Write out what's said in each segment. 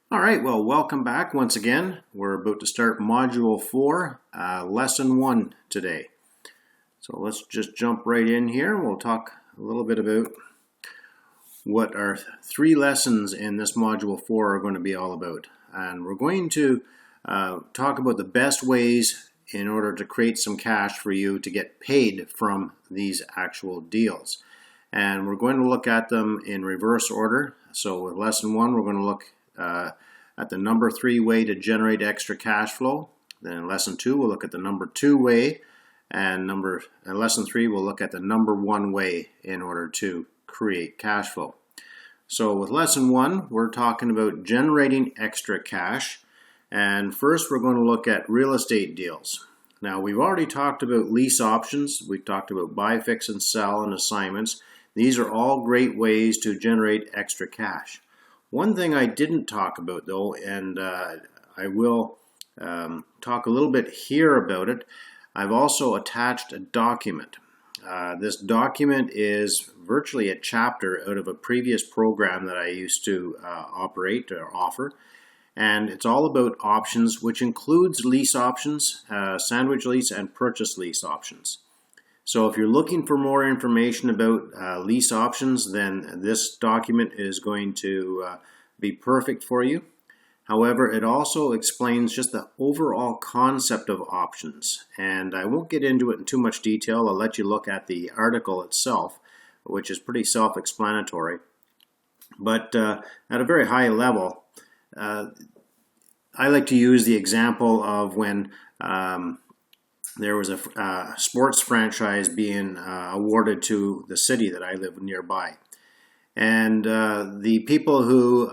All right, well, welcome back once again. We're about to start Module 4, Lesson 1 today. So let's just jump right in here. We'll talk a little bit about what our 3 lessons in this Module 4 are going to be all about. And we're going to talk about the best ways in order to create some cash for you to get paid from these actual deals. And we're going to look at them in reverse order. So with Lesson 1, we're going to look at the number 3 way to generate extra cash flow. Then in lesson 2, we'll look at the number 2 way, and lesson 3, we'll look at the number 1 way in order to create cash flow. So with lesson 1, we're talking about generating extra cash, and first we're going to look at real estate deals. Now, we've already talked about lease options, we've talked about buy, fix, and sell, and assignments. These are all great ways to generate extra cash. One thing I didn't talk about though, and I will talk a little bit here about it, I've also attached a document. This document is virtually a chapter out of a previous program that I used to operate or offer, and it's all about options, which includes lease options, sandwich lease, and purchase lease options. So if you're looking for more information about lease options, then this document is going to be perfect for you. However, it also explains just the overall concept of options. And I won't get into it in too much detail. I'll let you look at the article itself, which is pretty self-explanatory. But at a very high level, I like to use the example of when there was a sports franchise being awarded to the city that I live nearby. And the people who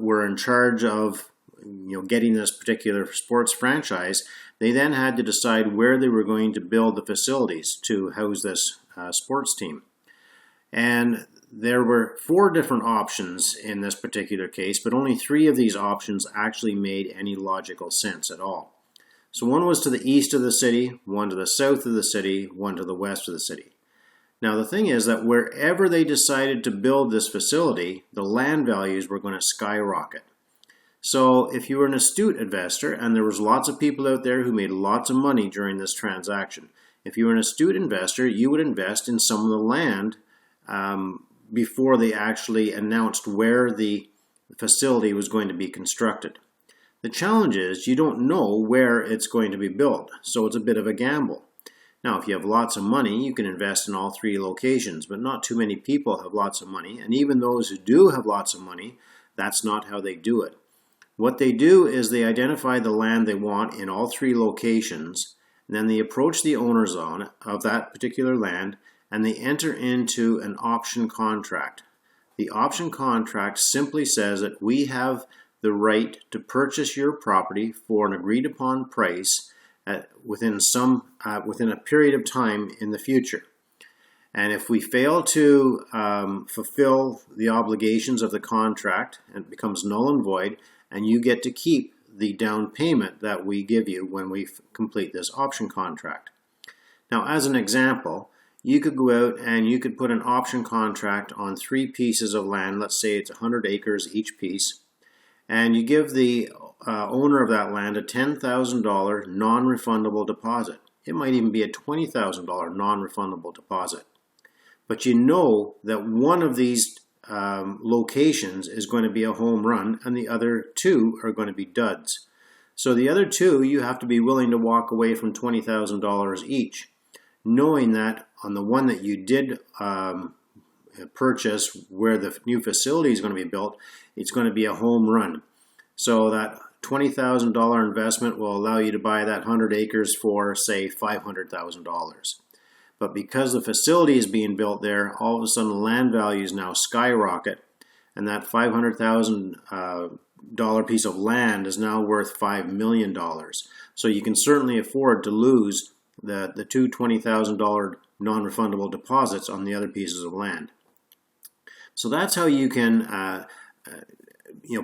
were in charge of getting this particular sports franchise, they then had to decide where they were going to build the facilities to house this sports team. And there were 4 different options in this particular case, but only 3 of these options actually made any logical sense at all. So one was to the east of the city, one to the south of the city, one to the west of the city. Now the thing is that wherever they decided to build this facility, the land values were going to skyrocket. So if you were an astute investor, and there was lots of people out there who made lots of money during this transaction, if you were an astute investor, you would invest in some of the land before they actually announced where the facility was going to be constructed. The challenge is you don't know where it's going to be built, so it's a bit of a gamble. Now, if you have lots of money, you can invest in all 3 locations, but not too many people have lots of money, and even those who do have lots of money, that's not how they do it. What they do is they identify the land they want in all 3 locations, and then they approach the owners of that particular land, and they enter into an option contract. The option contract simply says that we have the right to purchase your property for an agreed upon price within a period of time in the future. And if we fail to fulfill the obligations of the contract, it becomes null and void, and you get to keep the down payment that we give you when we complete this option contract. Now, as an example, you could go out and you could put an option contract on 3 pieces of land. Let's say it's 100 acres each piece. And you give the owner of that land a $10,000 non-refundable deposit. It might even be a $20,000 non-refundable deposit. But you know that one of these locations is going to be a home run and the other 2 are going to be duds. So the other 2, you have to be willing to walk away from $20,000 each, knowing that on the one that you did purchase where the new facility is going to be built, it's going to be a home run. So that $20,000 investment will allow you to buy that 100 acres for, say, $500,000. But because the facility is being built there, all of a sudden land values now skyrocket, and that $500,000 piece of land is now worth $5 million. So you can certainly afford to lose the 2 $20,000 non-refundable deposits on the other pieces of land. So that's how you can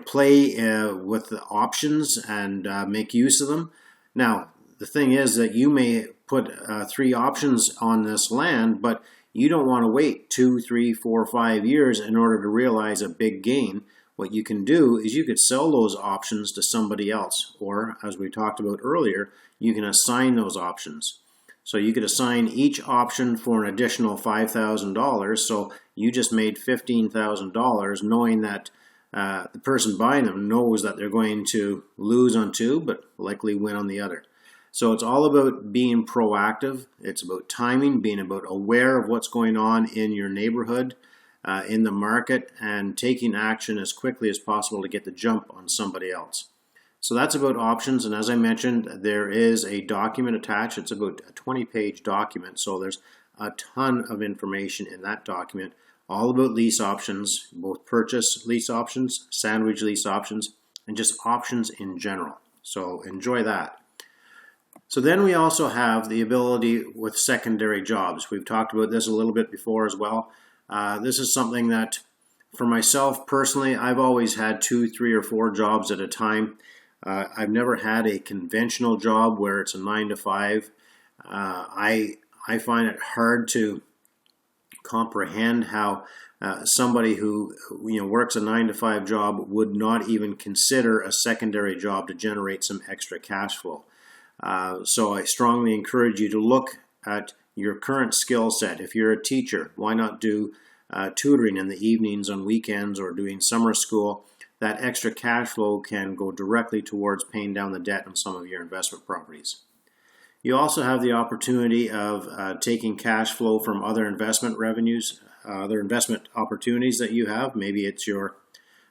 play with the options and make use of them. Now, the thing is that you may put 3 options on this land, but you don't want to wait 2, 3, 4, 5 years in order to realize a big gain. what you can do is you could sell those options to somebody else, or as we talked about earlier, you can assign those options. So you could assign each option for an additional $5,000, so you just made $15,000 knowing that the person buying them knows that they're going to lose on two but likely win on the other. So it's all about being proactive. It's about timing, being about aware of what's going on in your neighborhood, in the market, and taking action as quickly as possible to get the jump on somebody else. So that's about options, and as I mentioned, there is a document attached. It's about a 20-page document, so there's a ton of information in that document, all about lease options, both purchase lease options, sandwich lease options, and just options in general. So enjoy that. So then we also have the ability with secondary jobs. We've talked about this a little bit before as well. This is something that, for myself personally, I've always had 2, 3, or 4 jobs at a time. I've never had a conventional job where it's a 9 to 5. I find it hard to comprehend how somebody who works a 9 to 5 job would not even consider a secondary job to generate some extra cash flow. So I strongly encourage you to look at your current skill set. If you're a teacher, why not do tutoring in the evenings on weekends or doing summer school? That extra cash flow can go directly towards paying down the debt on some of your investment properties. You also have the opportunity of taking cash flow from other investment revenues, other investment opportunities that you have. Maybe it's your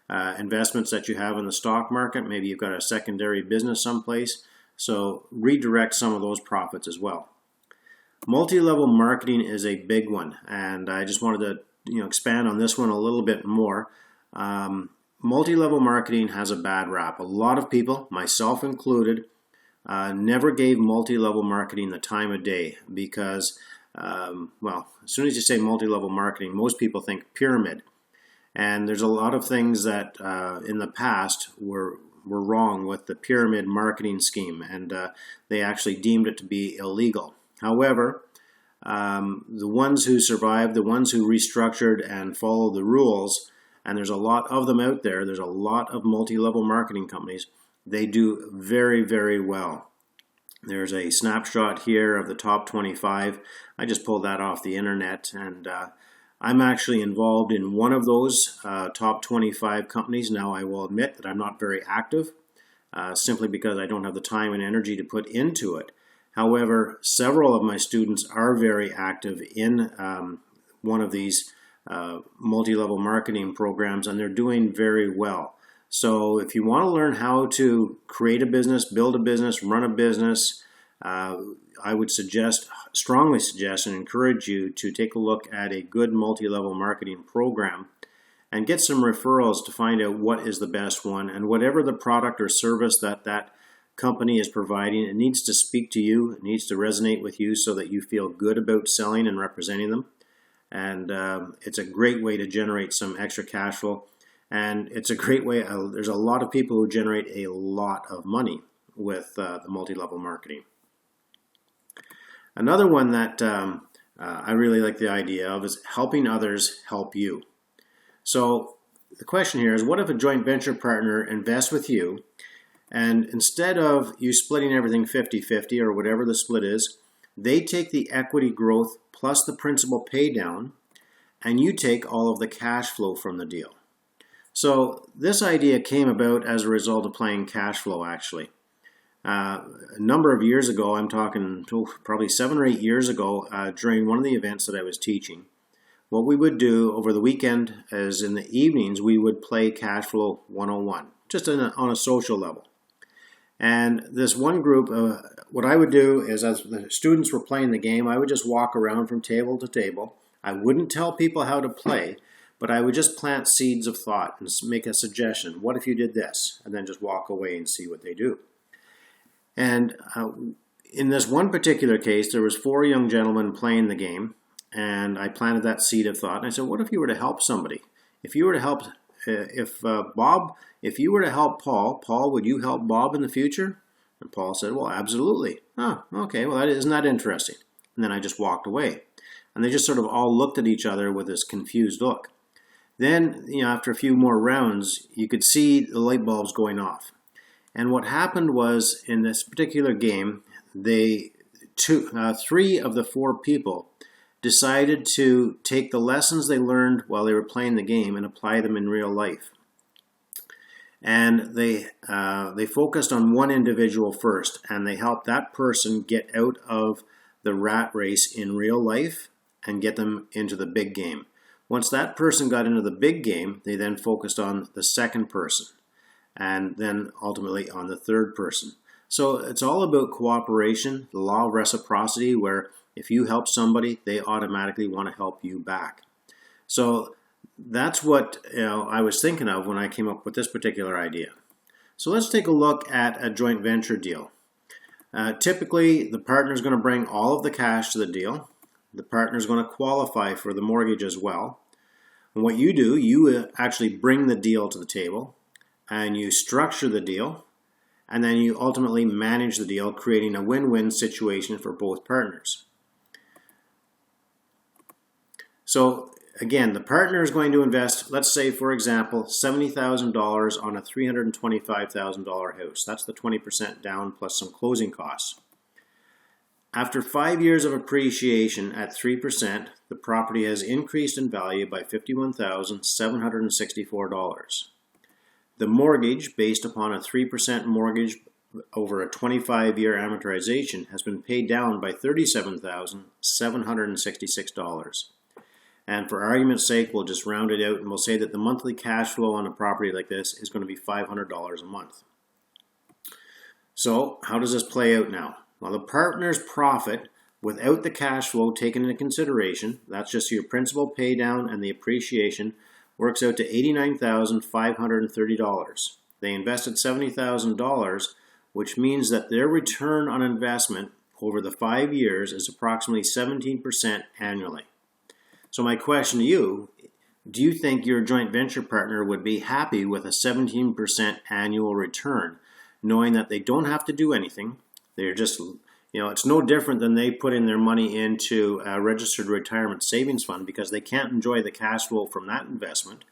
investments that you have in the stock market. Maybe you've got a secondary business someplace. So redirect some of those profits as well. Multi-level marketing is a big one, and I just wanted to expand on this one a little bit more. Multi-level marketing has a bad rap. A lot of people, myself included, never gave multi-level marketing the time of day because, well, as soon as you say multi-level marketing, most people think pyramid. And there's a lot of things that in the past were wrong with the pyramid marketing scheme, and they actually deemed it to be illegal. However, the ones who survived, the ones who restructured and followed the rules, and there's a lot of them out there, there's a lot of multi-level marketing companies, they do very, very well. There's a snapshot here of the top 25. I just pulled that off the internet, and I'm actually involved in one of those top 25 companies. Now, I will admit that I'm not very active, simply because I don't have the time and energy to put into it. However, several of my students are very active in one of these multi-level marketing programs, and they're doing very well. So if you want to learn how to create a business, build a business, run a business, I would strongly suggest and encourage you to take a look at a good multi-level marketing program and get some referrals to find out what is the best one. And whatever the product or service that company is providing, it needs to speak to you, it needs to resonate with you so that you feel good about selling and representing them. And it's a great way to generate some extra cash flow. And it's a great way, there's a lot of people who generate a lot of money with the multi-level marketing. Another one that I really like the idea of is helping others help you. So the question here is, what if a joint venture partner invests with you, and instead of you splitting everything 50-50 or whatever the split is, they take the equity growth plus the principal pay down, and you take all of the cash flow from the deal. So this idea came about as a result of playing cash flow, actually. A number of years ago, I'm talking probably 7 or 8 years ago, during one of the events that I was teaching, what we would do over the weekend is in the evenings, we would play Cash Flow 101, just on a social level. And this one group, what I would do is as the students were playing the game, I would just walk around from table to table. I wouldn't tell people how to play, but I would just plant seeds of thought and make a suggestion. What if you did this? And then just walk away and see what they do. And in this one particular case, there was 4 young gentlemen playing the game, and I planted that seed of thought. And I said, what if you were to help somebody? If you were to help, Bob, if you were to help Paul, would you help Bob in the future? And Paul said, well, absolutely. Oh, okay, well, isn't that interesting? And then I just walked away. And they just sort of all looked at each other with this confused look. Then, after a few more rounds, you could see the light bulbs going off. And what happened was, in this particular game, three of the four people decided to take the lessons they learned while they were playing the game and apply them in real life. And they focused on one individual first, and they helped that person get out of the rat race in real life and get them into the big game. Once that person got into the big game, they then focused on the second person, and then ultimately on the third person. So it's all about cooperation, the law of reciprocity, where if you help somebody, they automatically want to help you back. So that's what I was thinking of when I came up with this particular idea. So let's take a look at a joint venture deal. Typically, the partner is going to bring all of the cash to the deal. The partner is going to qualify for the mortgage as well. And what you do, you actually bring the deal to the table, and you structure the deal, and then you ultimately manage the deal, creating a win-win situation for both partners. So again, the partner is going to invest, let's say, for example, $70,000 on a $325,000 house. That's the 20% down plus some closing costs. After 5 years of appreciation at 3%, the property has increased in value by $51,764. The mortgage, based upon a 3% mortgage over a 25-year amortization, has been paid down by $37,766. And for argument's sake, we'll just round it out and we'll say that the monthly cash flow on a property like this is going to be $500 a month. So how does this play out now? Well, the partner's profit without the cash flow taken into consideration, that's just your principal pay down and the appreciation, works out to $89,530. They invested $70,000, which means that their return on investment over the 5 years is approximately 17% annually. So my question to you, do you think your joint venture partner would be happy with a 17% annual return, knowing that they don't have to do anything? They're just, it's no different than they put in their money into a registered retirement savings fund because they can't enjoy the cash flow from that investment,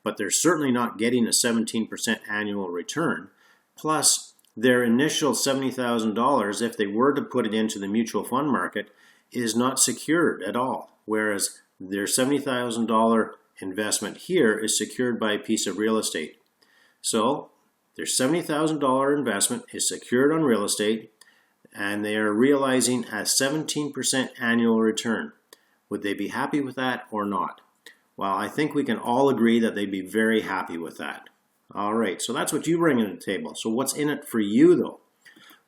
but they're certainly not getting a 17% annual return. Plus, their initial $70,000, if they were to put it into the mutual fund market, is not secured at all, whereas their $70,000 investment here is secured by a piece of real estate. So their $70,000 investment is secured on real estate, and they are realizing a 17% annual return. Would they be happy with that or not? Well, I think we can all agree that they'd be very happy with that. All right, so that's what you bring to the table. So what's in it for you though?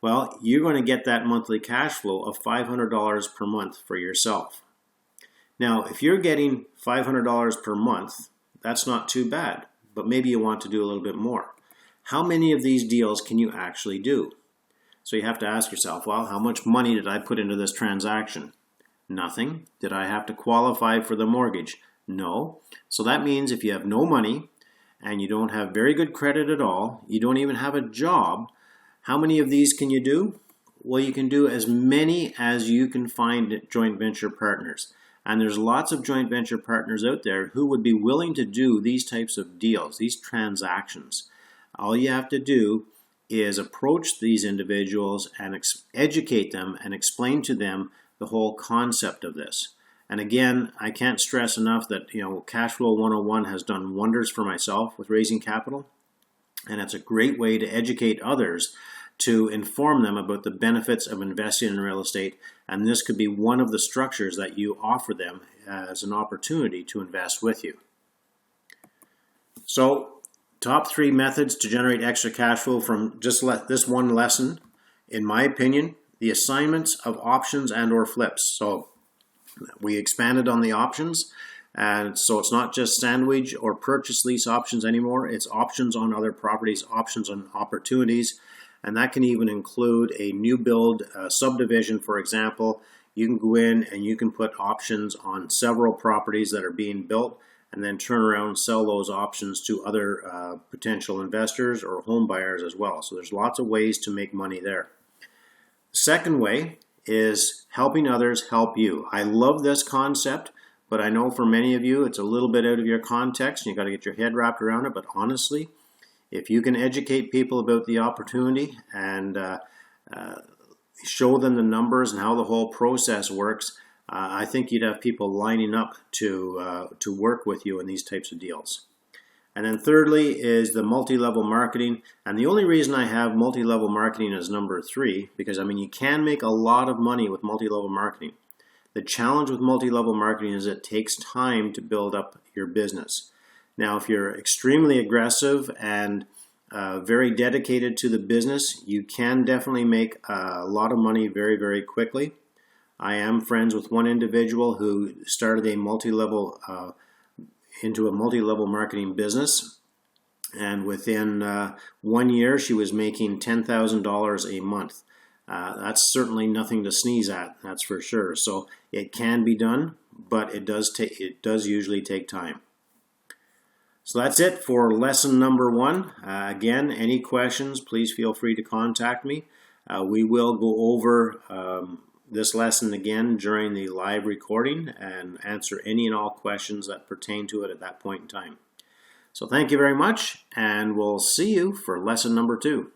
Well, you're going to get that monthly cash flow of $500 per month for yourself. Now, if you're getting $500 per month, that's not too bad, but maybe you want to do a little bit more. How many of these deals can you actually do? So you have to ask yourself, well, how much money did I put into this transaction? Nothing. Did I have to qualify for the mortgage? No. So that means if you have no money and you don't have very good credit at all, you don't even have a job, how many of these can you do? Well, you can do as many as you can find joint venture partners. And there's lots of joint venture partners out there who would be willing to do these types of deals, these transactions. All you have to do is approach these individuals and educate them and explain to them the whole concept of this. And again, I can't stress enough that Cash Flow 101 has done wonders for myself with raising capital. And it's a great way to educate others, to inform them about the benefits of investing in real estate. And this could be one of the structures that you offer them as an opportunity to invest with you. So, top 3 methods to generate extra cash flow from just this one lesson. In my opinion, the assignments of options and or flips. So we expanded on the options, and so it's not just sandwich or purchase lease options anymore. It's options on other properties, options on opportunities, and that can even include a new build subdivision, for example. You can go in and you can put options on several properties that are being built and then turn around and sell those options to other potential investors or home buyers as well. So there's lots of ways to make money there. The second way is helping others help you. I love this concept, but I know for many of you it's a little bit out of your context and you got to get your head wrapped around it. But honestly, if you can educate people about the opportunity and show them the numbers and how the whole process works, I think you'd have people lining up to work with you in these types of deals. And then thirdly is the multi-level marketing. And the only reason I have multi-level marketing as number 3, because I mean you can make a lot of money with multi-level marketing. The challenge with multi-level marketing is it takes time to build up your business. Now, if you're extremely aggressive and very dedicated to the business, you can definitely make a lot of money very, very quickly. I am friends with one individual who started a multi-level marketing business, and within 1 year she was making $10,000 a month. That's certainly nothing to sneeze at, that's for sure. So it can be done, but it does usually take time. So that's it for lesson number 1. Again, any questions, please feel free to contact me. We will go over this lesson again during the live recording and answer any and all questions that pertain to it at that point in time. So thank you very much, and we'll see you for lesson number 2.